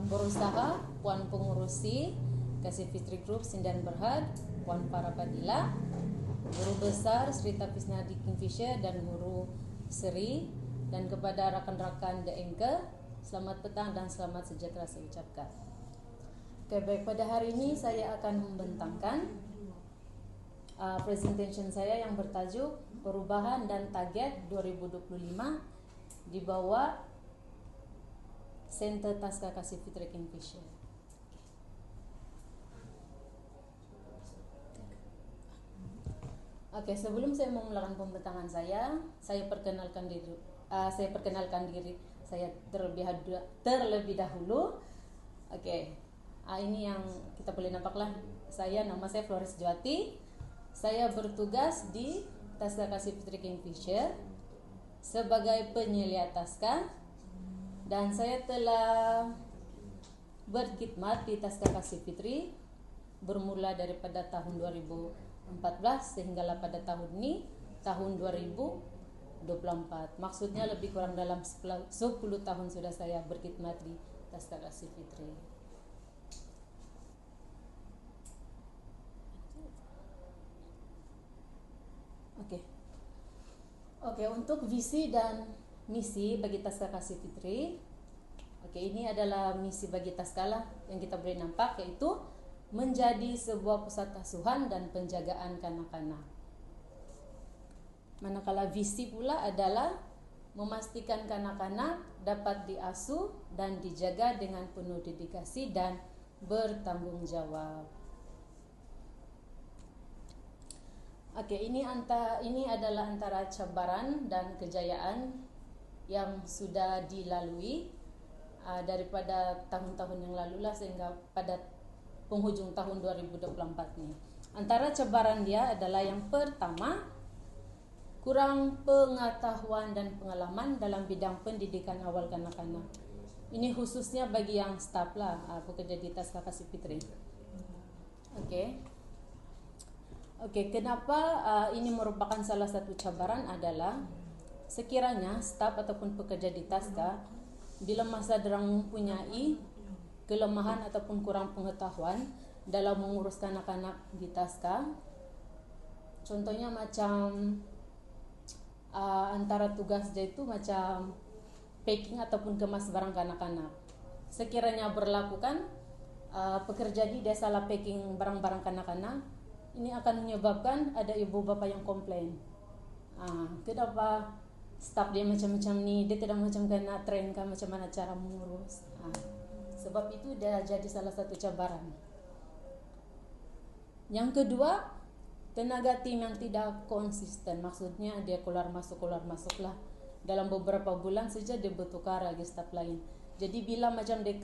berusaha Puan Pengurusi Kasih Fitri Group Sindan Berhad, Puan Farah Fadila, Guru Besar Sri Tapisnadi Kingfisher dan Guru Seri, dan kepada rakan-rakan The Anchor, selamat petang dan selamat sejahtera saya ucapkan. Oke, baik, pada hari ini saya akan membentangkan presentation saya yang bertajuk Perubahan dan Target 2025 di bawah Center Taska Kasih Fitri Kingfisher. Oke, sebelum saya memulakan pembentangan saya perkenalkan diri saya terlebih dahulu. Oke, ini yang kita boleh nampaklah. Nama saya Flores Juwati. Saya bertugas di Taska Kasih Fitri Kingfisher sebagai penyelia Taska, dan saya telah berkhidmat di Taska Kasih Fitri bermula daripada tahun 2014 sehinggalah pada tahun ini, tahun 2024. Maksudnya lebih kurang dalam 10 tahun sudah saya berkhidmat di Taska Kasih Fitri. Oke, untuk visi dan misi bagi Taska Kasih Fitri. Ini adalah misi bagi Taska lah yang kita boleh nampak, yaitu menjadi sebuah pusat asuhan dan penjagaan kanak-kanak. Manakala visi pula adalah memastikan kanak-kanak dapat diasuh dan dijaga dengan penuh dedikasi dan bertanggung jawab. Ini adalah antara cabaran dan kejayaan yang sudah dilalui daripada tahun-tahun yang lalu lah sehingga pada penghujung tahun 2024 ini. Antara cabaran dia adalah yang pertama, kurang pengetahuan dan pengalaman dalam bidang pendidikan awal kanak-kanak. Ini khususnya bagi yang staf lah, pekerja di Taska Kasih Fitri. Kenapa ini merupakan salah satu cabaran adalah sekiranya staf ataupun pekerja di Taska bila masa dorang mempunyai kelemahan ataupun kurang pengetahuan dalam mengurus kanak-kanak di Taska. Contohnya macam antara tugas dia itu macam packing ataupun kemas barang kanak-kanak. Sekiranya berlakukan pekerja dia salah packing barang-barang kanak-kanak, ini akan menyebabkan ada ibu bapa yang komplain. Kenapa staf dia macam-macam ni, dia tidak macam kena train kan macam mana cara mengurus. Sebab itu dah jadi salah satu cabaran. Yang kedua, tenaga tim yang tidak konsisten. Maksudnya dia keluar masuk lah. Dalam beberapa bulan saja dia bertukar lagi staf lain. Jadi bila macam dia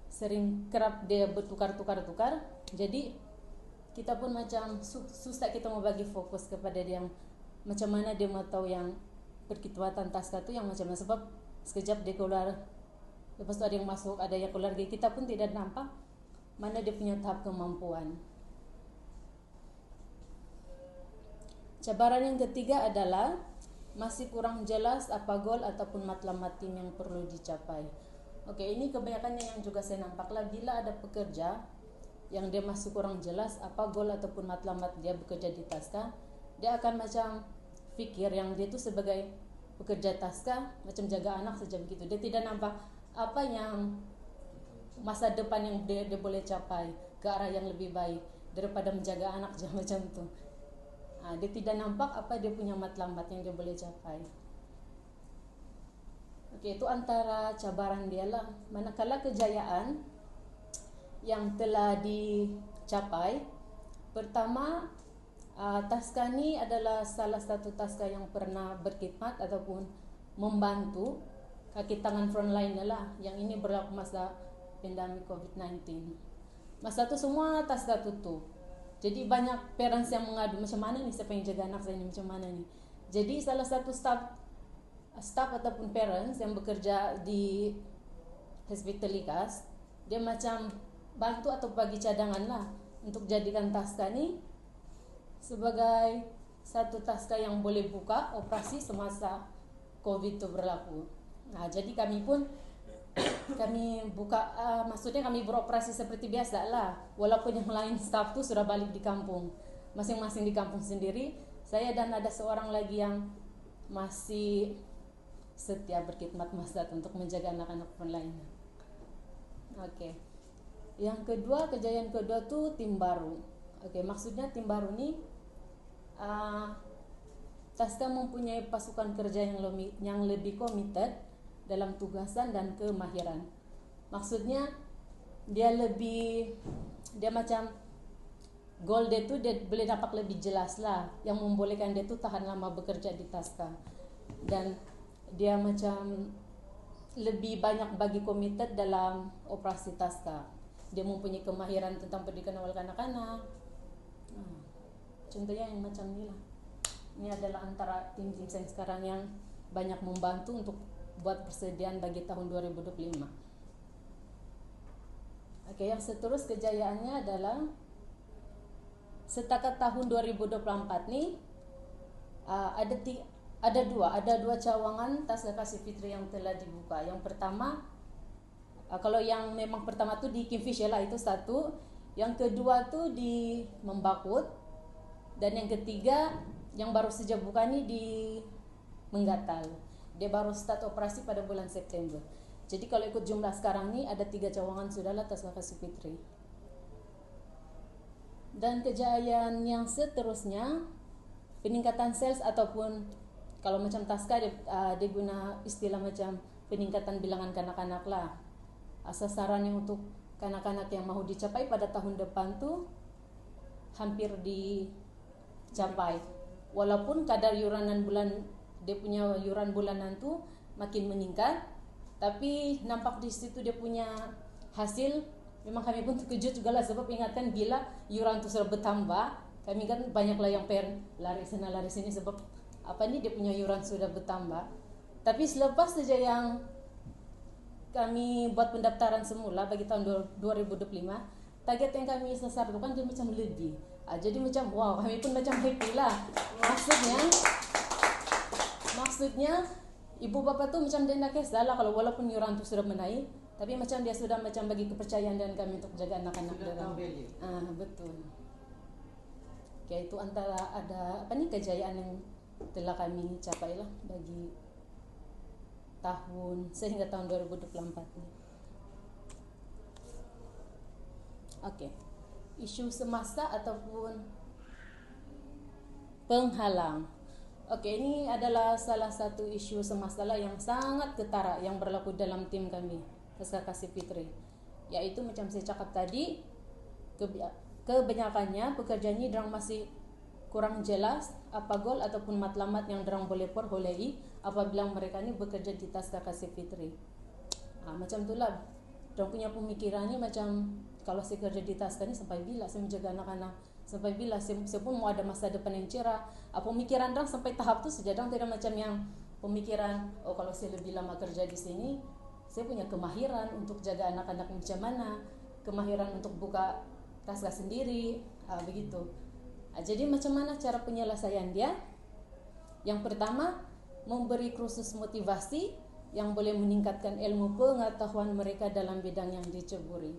sering kerap dia bertukar-tukar, jadi kita pun macam susah kita mau bagi fokus kepada dia yang macam mana dia mau tahu yang perkituatan Taska tu yang macam mana, sebab sekejap dia keluar, lepas tu ada yang masuk, ada yang keluar, kita pun tidak nampak mana dia punya tahap kemampuan. Cabaran yang ketiga adalah masih kurang jelas apa gol ataupun matlamat tim yang perlu dicapai. Ini kebanyakannya yang juga saya nampak lah, bila ada pekerja yang dia masih kurang jelas apa gol ataupun matlamat dia bekerja di Taska, dia akan macam fikir yang dia tu sebagai pekerja Taska macam jaga anak saja begitu. Dia tidak nampak apa yang masa depan yang dia boleh capai ke arah yang lebih baik daripada menjaga anak macam tu. Dia tidak nampak apa dia punya matlamat yang dia boleh capai. Itu antara cabaran dia lah. Manakala kejayaan yang telah dicapai, pertama, Taska ni adalah salah satu Taska yang pernah berkhidmat ataupun membantu kaki tangan frontline lah. Yang ini berlaku masa pandemik COVID-19. Masa tu semua Taska tutup. Jadi banyak parents yang mengadu, macam mana ni siapa yang jaga anak saya ni, macam mana ni. Jadi salah satu staff ataupun parents yang bekerja di Hospital Likas, dia macam bantu atau bagi cadangan lah untuk jadikan Taska ni sebagai satu Taska yang boleh buka operasi semasa COVID itu berlaku. Jadi kami pun kami buka, maksudnya kami beroperasi seperti biasa lah, walaupun yang lain staff tuh sudah balik di kampung, masing-masing di kampung sendiri. Saya dan ada seorang lagi yang masih setia berkhidmat masjid untuk menjaga anak-anak lainnya. Oke. Yang kedua, kejayaan kedua tuh tim baru. Oke, maksudnya tim baru nih, Taska mempunyai pasukan kerja yang lebih komited dalam tugasan dan kemahiran. Maksudnya dia macam goal dia tuh dia boleh dapat lebih jelas lah, yang membolehkan dia tuh tahan lama bekerja di Taska. Dan dia macam lebih banyak bagi komited dalam operasi Taska. Dia mempunyai kemahiran tentang pendidikan awal kanak-kanak. Contohnya yang macam ini lah. Ini adalah antara tim-tim saya sekarang yang banyak membantu untuk buat persediaan bagi tahun 2025. Oke, yang seterus kejayaannya adalah setakat tahun 2024 nih ada dua cawangan Taska Kasih Fitri yang telah dibuka. Yang pertama, kalau yang memang pertama tuh di Kingfisher lah, itu satu. Yang kedua tuh di Membakut, dan yang ketiga yang baru saja buka nih di Menggatal. Dia baru start operasi pada bulan September. Jadi kalau ikut jumlah sekarang nih ada 3 cawangan sudahlah Taska Kasih Fitri. Dan kejayaan yang seterusnya, peningkatan sales ataupun kalau macam Taska dia guna istilah macam peningkatan bilangan kanak-kanak lah. Sasarannya untuk kanak-kanak yang mau dicapai pada tahun depan tuh hampir dicapai. Walaupun kadar dia punya yuran bulanan tuh makin meningkat, tapi nampak di situ dia punya hasil. Memang kami pun terkejut juga lah, sebab ingatkan bila yuran tuh sudah bertambah, kami kan banyak lah yang lari sana lari sini sebab dia punya yuran sudah bertambah. Tapi selepas saja yang kami buat pendaftaran semula bagi tahun 2025, target yang kami sasar itu kan dia macam lebih. Jadi macam wow, kami pun macam happy lah. Maksudnya ibu bapak tuh macam dia nak kisah lah kalau walaupun yuran tuh sudah menaik, tapi macam dia sudah macam bagi kepercayaan dan kami untuk jaga anak-anak dalam. Betul. Oke, itu antara ada kejayaan yang telah kami capai lah bagi sehingga tahun 2024 ini. Oke. Isu semasa ataupun penghalang. Oke, ini adalah salah satu isu semasa lah yang sangat ketara yang berlaku dalam tim kami Taska Kasih Fitri. Yaitu macam saya cakap tadi, kebanyakannya pekerjaannya dorang masih kurang jelas apa goal ataupun matlamat yang dorang boleh peroleh apabila mereka ni bekerja di Taska Kasih Fitri. Macam itulah dorang punya pemikirannya macam kalau saya kerja di Taska ni sampai bila saya menjaga anak-anak, sampai bila saya pun mau ada masa depan yang cerah. Pemikiran dorang sampai tahap tu saja dorang tidak macam yang pemikiran kalau saya lebih lama kerja di sini saya punya kemahiran untuk jaga anak-anak macam mana, kemahiran untuk buka Taska sendiri, begitu. Jadi macam mana cara penyelesaian dia? Yang pertama, memberi kursus motivasi yang boleh meningkatkan ilmu pengetahuan mereka dalam bidang yang diceburi.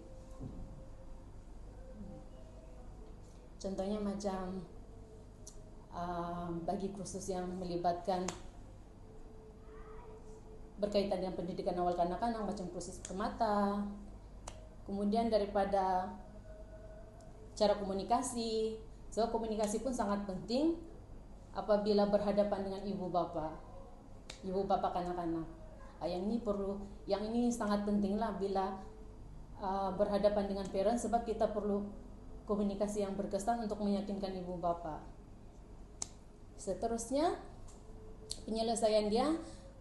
Contohnya macam bagi kursus yang melibatkan berkaitan dengan pendidikan awal kanak-kanak, macam kursus permata. Kemudian daripada cara komunikasi. So komunikasi pun sangat penting apabila berhadapan dengan ibu bapak kanak-kanak. Yang ini sangat penting lah bila berhadapan dengan parents, sebab kita perlu komunikasi yang berkesan untuk meyakinkan ibu bapak. Seterusnya, penyelesaian dia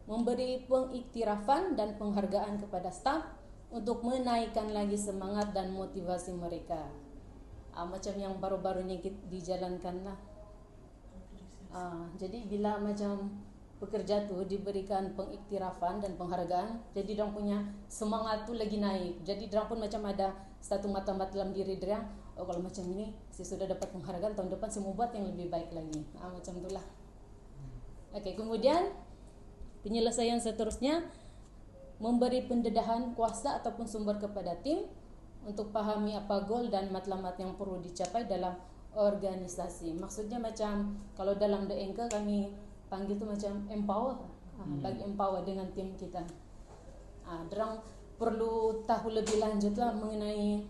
memberi pengiktirafan dan penghargaan kepada staf untuk menaikkan lagi semangat dan motivasi mereka. Macam yang baru-barunya dijalankan lah. Jadi bila macam pekerja tu diberikan pengiktirafan dan penghargaan, jadi dorang punya semangat tu lagi naik. Jadi dorang pun macam ada satu matlamat dalam diri dorang, kalau macam ini saya sudah dapat penghargaan, tahun depan saya mau buat yang lebih baik lagi. Macam itulah. Oke, kemudian penyelesaian seterusnya memberi pendedahan kuasa ataupun sumber kepada tim untuk pahami apa goal dan matlamat yang perlu dicapai dalam organisasi. Maksudnya macam kalau dalam The Anchor kami panggil tu macam empower, bagi empower dengan tim kita. Dorang perlu tahu lebih lanjut lah mengenai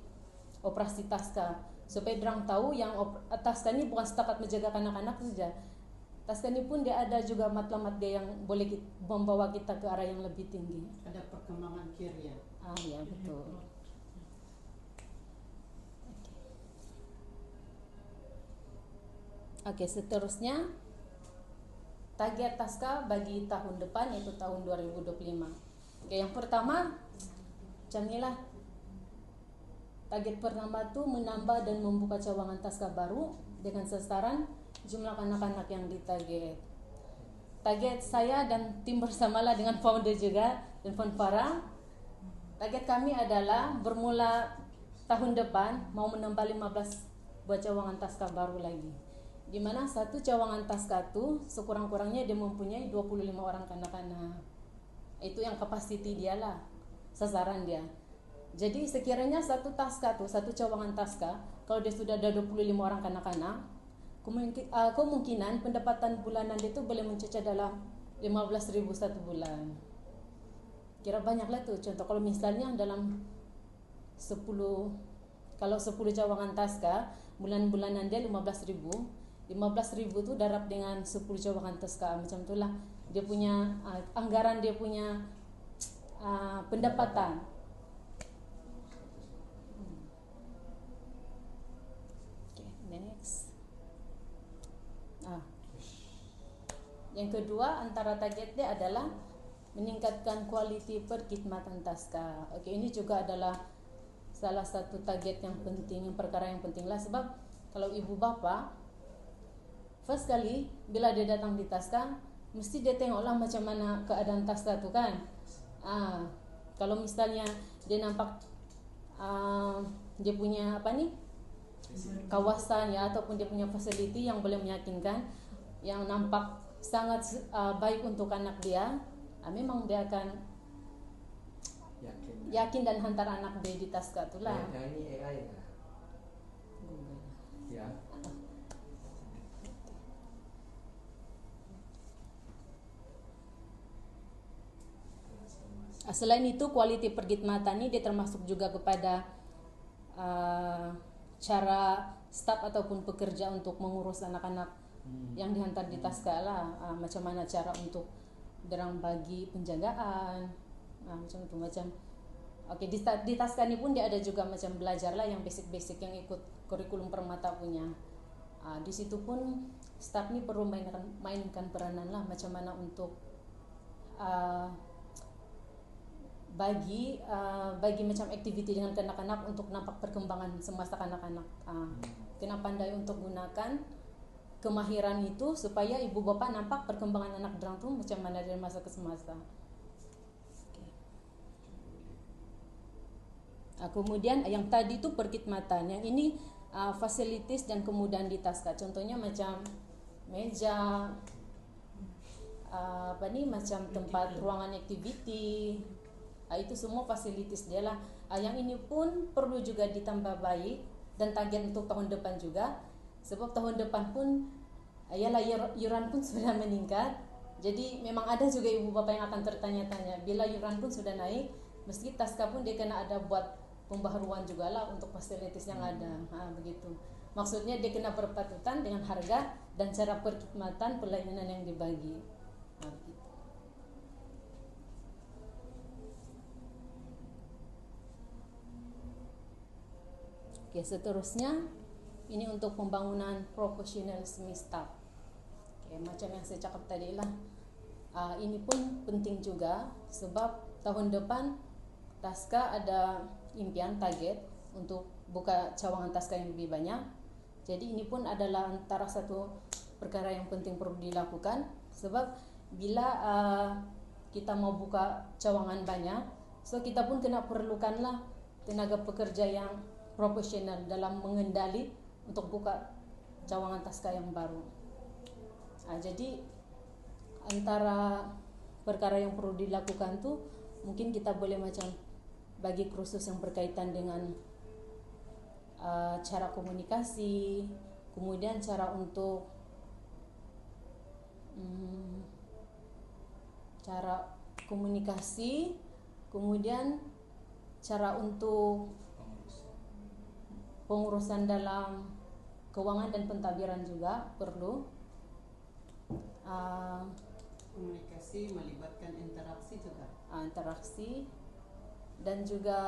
operasi Taska, supaya dorang tahu yang Taska ni bukan setakat menjaga anak-anak saja. Taska ni pun dia ada juga matlamat dia yang boleh membawa kita ke arah yang lebih tinggi. Ada perkembangan career. Ya betul. Oke, seterusnya target Taska bagi tahun depan yaitu tahun 2025. Oke, yang pertama macam inilah. Target pertama tu menambah dan membuka cawangan Taska baru dengan sasaran jumlah anak-anak yang ditarget. Target saya dan tim bersamalah dengan founder juga dan Fund Farah. Target kami adalah bermula tahun depan mau menambah 15 buat cawangan Taska baru lagi. Di mana satu cawangan Taska tu sekurang-kurangnya dia mempunyai 25 orang kanak-kanak. Itu yang kapasiti dia lah, sasaran dia. Jadi sekiranya satu Taska tu, satu cawangan Taska, kalau dia sudah ada 25 orang kanak-kanak, kemungkinan pendapatan bulanan dia tu boleh mencecah dalam 15.000 satu bulan. Kira banyak lah tu. Contoh kalau misalnya dalam 10, kalau 10 cawangan Taska, bulan-bulanan dia 15.000 tu darab dengan 10 cawangan Taska, macam itulah dia punya anggaran, dia punya pendapatan. Okay, next. Yang kedua antara target dia adalah meningkatkan kualiti perkhidmatan Taska. Okey, ini juga adalah salah satu target yang penting, perkara yang penting lah, sebab kalau ibu bapa first kali bila dia datang di Taska, mesti dia tengoklah macam mana keadaan Taska tu kan. Kalau misalnya dia nampak dia punya kawasan ya, ataupun dia punya fasiliti yang boleh meyakinkan, yang nampak sangat baik untuk anak dia, memang dia akan yakin dan hantar anak dia di Taska tu lah. Yang ini AI lah. Ya. Selain itu, kualiti perkhidmatan ini dia termasuk juga kepada cara staf ataupun pekerja untuk mengurus anak-anak yang dihantar di Taska lah. Macam mana cara untuk derang bagi penjagaan, macam itu macam. Okey, di Taska ni pun dia ada juga macam belajar lah yang basic-basic yang ikut kurikulum Permata punya. Di situ pun staf ni perlu mainkan peranan lah, macam mana untuk bagi macam aktiviti dengan kanak-kanak untuk nampak perkembangan semasa kanak-kanak. Kena pandai untuk gunakan kemahiran itu supaya ibu bapa nampak perkembangan anak dorang tu macam mana dari masa ke semasa. Kemudian yang tadi tu perkhidmatan, yang ini fasilitas dan kemudahan di Taska. Contohnya macam meja, macam tempat ruangan aktiviti. Itu semua fasilitas dia lah. Yang ini pun perlu juga ditambah baik dan target untuk tahun depan juga, sebab tahun depan pun ialah yuran pun sudah meningkat. Jadi memang ada juga ibu bapa yang akan tertanya-tanya, bila yuran pun sudah naik, mesti Taska pun dia kena ada buat pembaharuan juga lah untuk fasilitas yang ada. Begitu. Maksudnya dia kena berpatutan dengan harga dan cara perkhidmatan pelayanan yang dibagi. Begitu. Oke, seterusnya ini untuk pembangunan profesionalisme staff. Oke, macam yang saya cakap tadi lah. Ini pun penting juga sebab tahun depan Taska ada impian target untuk buka cawangan Taska yang lebih banyak. Jadi ini pun adalah antara satu perkara yang penting perlu dilakukan, sebab bila kita mau buka cawangan banyak, so kita pun kena perlukanlah tenaga pekerja yang profesional dalam mengendali untuk buka cawangan Taska yang baru. Jadi antara perkara yang perlu dilakukan tu mungkin kita boleh macam bagi kursus yang berkaitan dengan cara komunikasi, kemudian cara untuk cara komunikasi, kemudian cara untuk pengurusan dalam keuangan dan pentadbiran juga perlu. Komunikasi melibatkan interaksi juga. Interaksi dan juga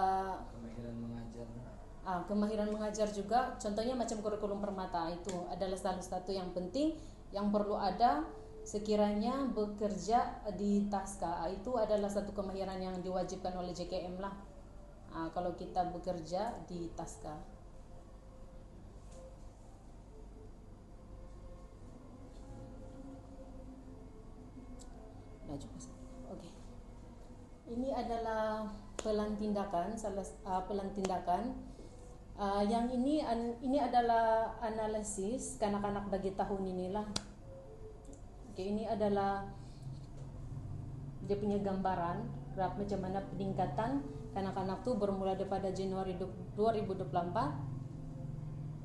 kemahiran mengajar. kemahiran mengajar juga. Contohnya macam kurikulum Permata itu adalah salah satu yang penting yang perlu ada sekiranya bekerja di Taska. Itu adalah satu kemahiran yang diwajibkan oleh JKM lah. Kalau kita bekerja di Taska. Oke. Ini adalah pelantindakan, yang ini adalah analisis kanak-kanak bagi tahun inilah. Oke, ini adalah dia punya gambaran graf macam mana peningkatan kanak-kanak tuh bermula daripada Januari 2024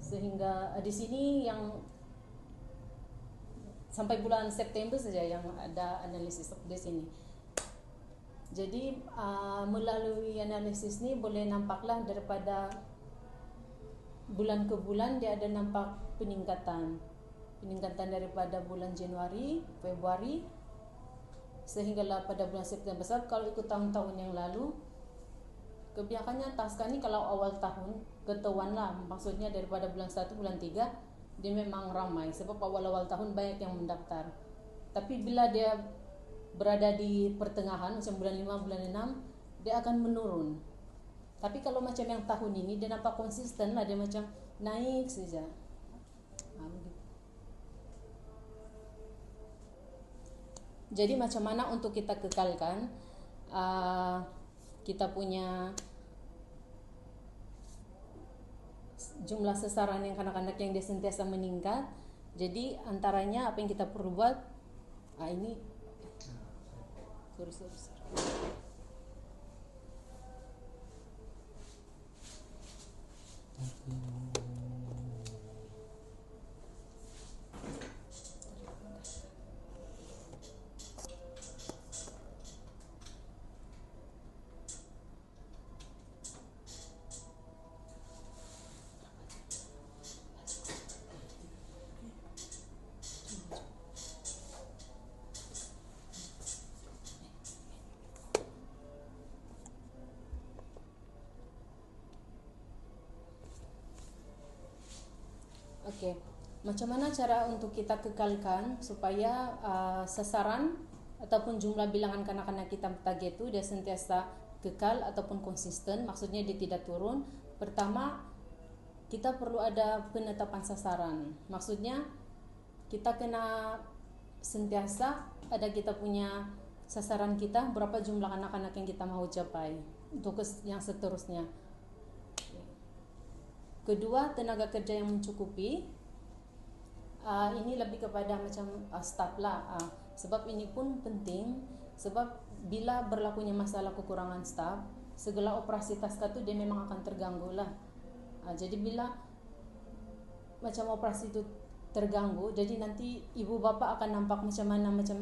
sehingga di sini yang sampai bulan September saja yang ada analisis di sini. Jadi melalui analisis ini boleh nampaklah daripada bulan ke bulan dia ada nampak peningkatan daripada bulan Januari, Februari sehinggalah pada bulan September. Sebab kalau ikut tahun-tahun yang lalu kebiasaannya Taska ni kalau awal tahun ketahuan lah, maksudnya daripada bulan 1 bulan 3 dia memang ramai sebab awal-awal tahun banyak yang mendaftar. Tapi bila dia berada di pertengahan macam bulan 5 bulan 6 dia akan menurun. Tapi kalau macam yang tahun ini dia nampak konsisten lah, dia macam naik saja. Jadi macam mana untuk kita kekalkan kita punya jumlah sasaran yang kanak-kanak yang dia sentiasa meningkat. Jadi antaranya apa yang kita perlu buat ini sorry. Okey, macam mana cara untuk kita kekalkan supaya sasaran ataupun jumlah bilangan kanak-kanak kita target itu dia sentiasa kekal ataupun konsisten, maksudnya dia tidak turun. Pertama, kita perlu ada penetapan sasaran. Maksudnya kita kena sentiasa ada kita punya sasaran kita berapa jumlah anak-anak yang kita mau capai untuk yang seterusnya. Kedua, tenaga kerja yang mencukupi. Ini lebih kepada macam staff lah. Sebab ini pun penting. Sebab bila berlakunya masalah kekurangan staff, segala operasi Taska tu dia memang akan terganggu lah. Jadi bila macam operasi itu terganggu, jadi nanti ibu bapa akan nampak macam mana macam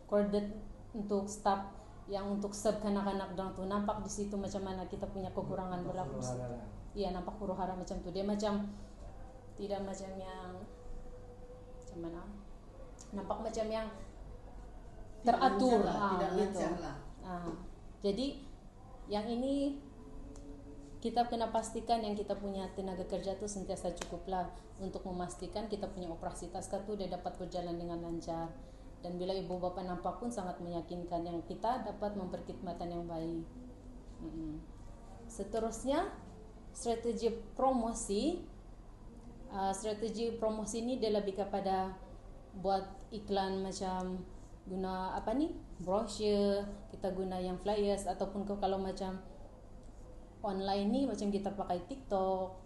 koordinat untuk staff yang untuk serve kanak-kanak dan tu nampak di situ macam mana kita punya kekurangan berlaku. Iya, nampak huru-hara macam tu. Dia macam tidak macam yang macam mana? Nampak macam yang teratur tidak gitu. lancar lah. Jadi yang ini kita kena pastikan yang kita punya tenaga kerja tu sentiasa cukup lah untuk memastikan kita punya operasi Taska tu dia dapat berjalan dengan lancar. Dan bila ibu bapa nampak pun sangat meyakinkan yang kita dapat memperkhidmatan yang baik. Seterusnya strategi promosi. Strategi promosi ni dia lebih kepada buat iklan macam guna brochure, kita guna yang flyers ataupun kalau macam online ni macam kita pakai TikTok,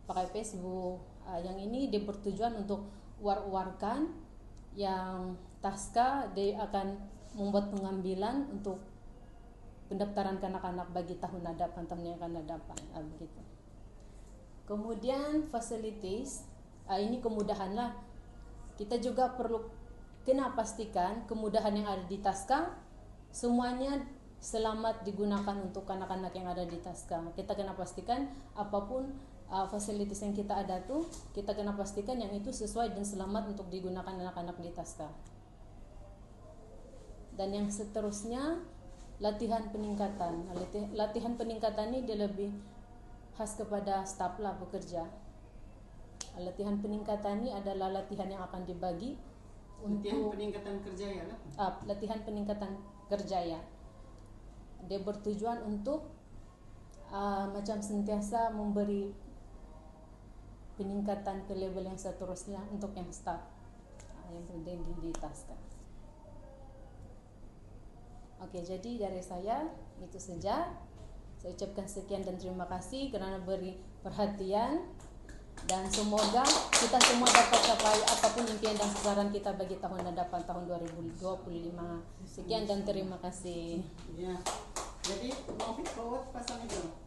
pakai Facebook. Yang ini dia bertujuan untuk war-warkan yang Taska dia akan membuat pengambilan untuk pendaftaran kanak-kanak bagi tahun tahun yang akan datang, begitu. Kemudian facilities, ini kemudahan lah. Kita juga perlu kena pastikan kemudahan yang ada di Taska semuanya selamat digunakan untuk anak-anak yang ada di Taska. Kita kena pastikan apapun fasilitas yang kita ada tuh, kita kena pastikan yang itu sesuai dan selamat untuk digunakan anak-anak di Taska. Dan yang seterusnya latihan peningkatan. Latihan peningkatan ini dia lebih khas kepada staf lah bekerja. Latihan peningkatan ini adalah latihan yang akan dibagi Latihan untuk peningkatan kerja ya lah. latihan peningkatan kerja ya. Dia bertujuan untuk macam sentiasa memberi peningkatan ke level yang seterusnya untuk yang staf yang penting di Taska. Oke, jadi dari saya itu saja. Saya ucapkan sekian dan terima kasih kerana beri perhatian, dan semoga kita semua dapat capai apapun impian dan sasaran kita bagi tahun hadapan tahun 2025. Sekian dan terima kasih. Ya. Jadi mau forward pasang itu.